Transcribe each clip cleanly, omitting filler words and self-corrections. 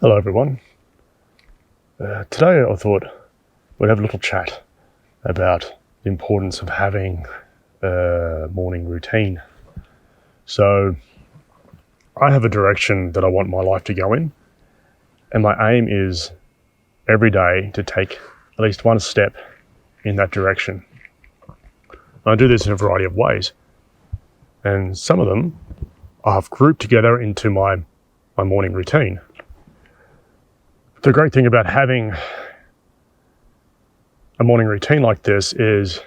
Hello everyone. Today I thought we'd have a little chat about the importance of having a morning routine. So I have a direction that I want my life to go in, and my aim is every day to take at least one step in that direction. I do this in a variety of ways, and some of them I've grouped together into my morning routine. The great thing about having a morning routine like this is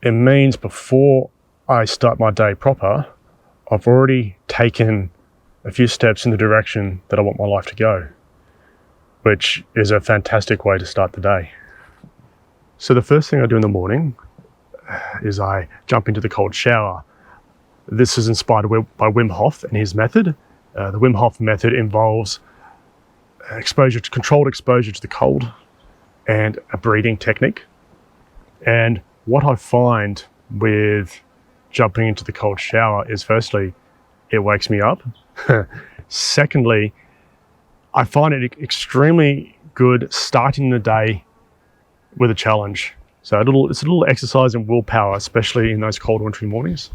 it means before I start my day proper, I've already taken a few steps in the direction that I want my life to go, which is a fantastic way to start the day. So the first thing I do in the morning is I jump into the cold shower. This is inspired by Wim Hof and his method. The Wim Hof method involves controlled exposure to the cold and a breathing technique. And what I find with jumping into the cold shower is, firstly, it wakes me up. Secondly, I find it extremely good starting the day with a challenge. So it's a little exercise in willpower, especially in those cold wintry mornings.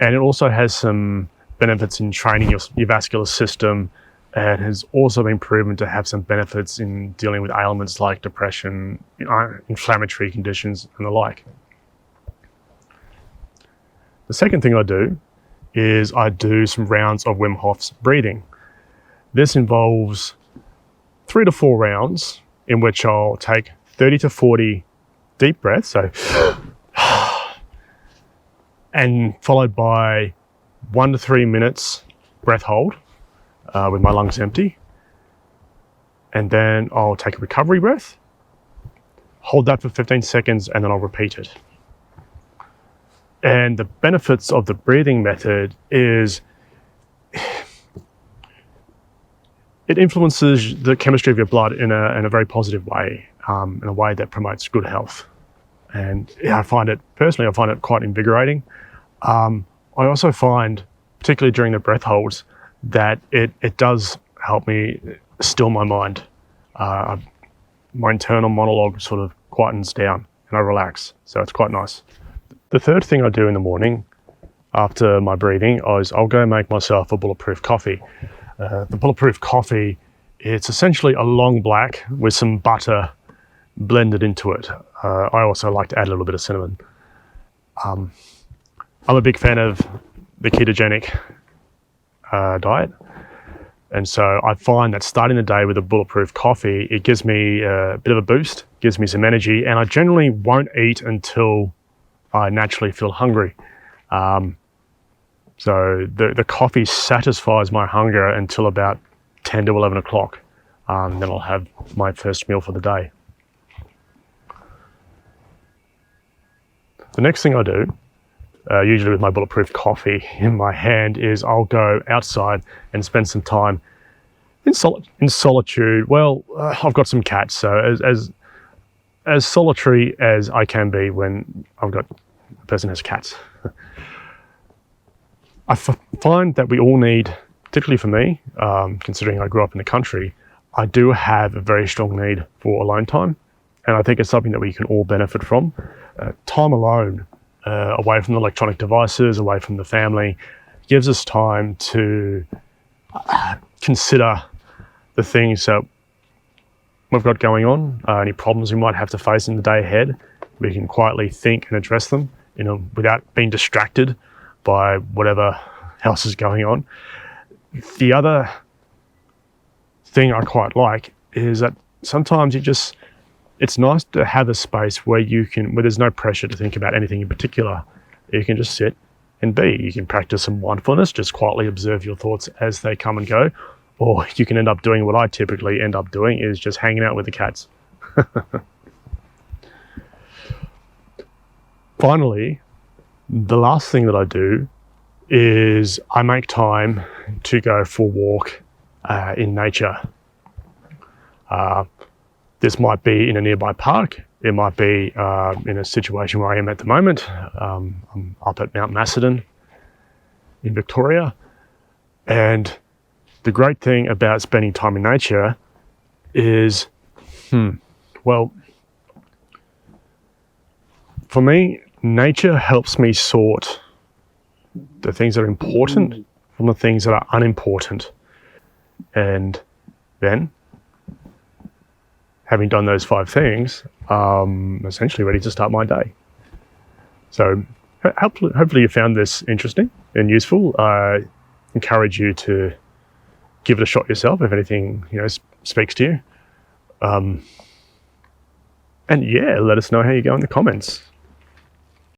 And it also has some benefits in training your vascular system, and has also been proven to have some benefits in dealing with ailments like depression, inflammatory conditions, and the like. The second thing I do is I do some rounds of Wim Hof's breathing. This involves 3 to 4 rounds in which I'll take 30 to 40 deep breaths, so and followed by 1 to 3 minutes breath hold with my lungs empty. And then I'll take a recovery breath, hold that for 15 seconds, and then I'll repeat it. And the benefits of the breathing method is it influences the chemistry of your blood in a very positive way, in a way that promotes good health. And I find it quite invigorating. I also find, particularly during the breath holds, that it does help me still my mind. My internal monologue sort of quietens down and I relax, so it's quite nice. The third thing I do in the morning after my breathing is I'll go make myself a bulletproof coffee. The bulletproof coffee, it's essentially a long black with some butter blended into it. I also like to add a little bit of cinnamon. I'm a big fan of the ketogenic diet, and so I find that starting the day with a bulletproof coffee, it gives me a bit of a boost, gives me some energy, and I generally won't eat until I naturally feel hungry. So the coffee satisfies my hunger until about 10 to 11 o'clock. Then I'll have my first meal for the day. The next thing I do, usually with my bulletproof coffee in my hand, is I'll go outside and spend some time in solitude. Well, I've got some cats, so as solitary as I can be when I've got a person who has cats. I find that we all need, particularly for me, considering I grew up in the country, I do have a very strong need for alone time, and I think it's something that we can all benefit from. Time alone, away from the electronic devices, away from the family, gives us time to consider the things that we've got going on, any problems we might have to face in the day ahead. We can quietly think and address them, without being distracted by whatever else is going on. The other thing I quite like is that sometimes it's nice to have a space where there's no pressure to think about anything in particular. You can just sit and be. You can practice some mindfulness, just quietly observe your thoughts as they come and go. Or you can end up doing what I typically end up doing, is just hanging out with the cats. Finally, the last thing that I do is I make time to go for a walk in nature. This might be in a nearby park. It might be in a situation where I am at the moment. I'm up at Mount Macedon in Victoria, and the great thing about spending time in nature is, well, for me, nature helps me sort the things that are important from the things that are unimportant. And then, having done those 5 things, I'm essentially ready to start my day. So hopefully you found this interesting and useful. I encourage you to give it a shot yourself if anything speaks to you. And yeah, let us know how you go in the comments.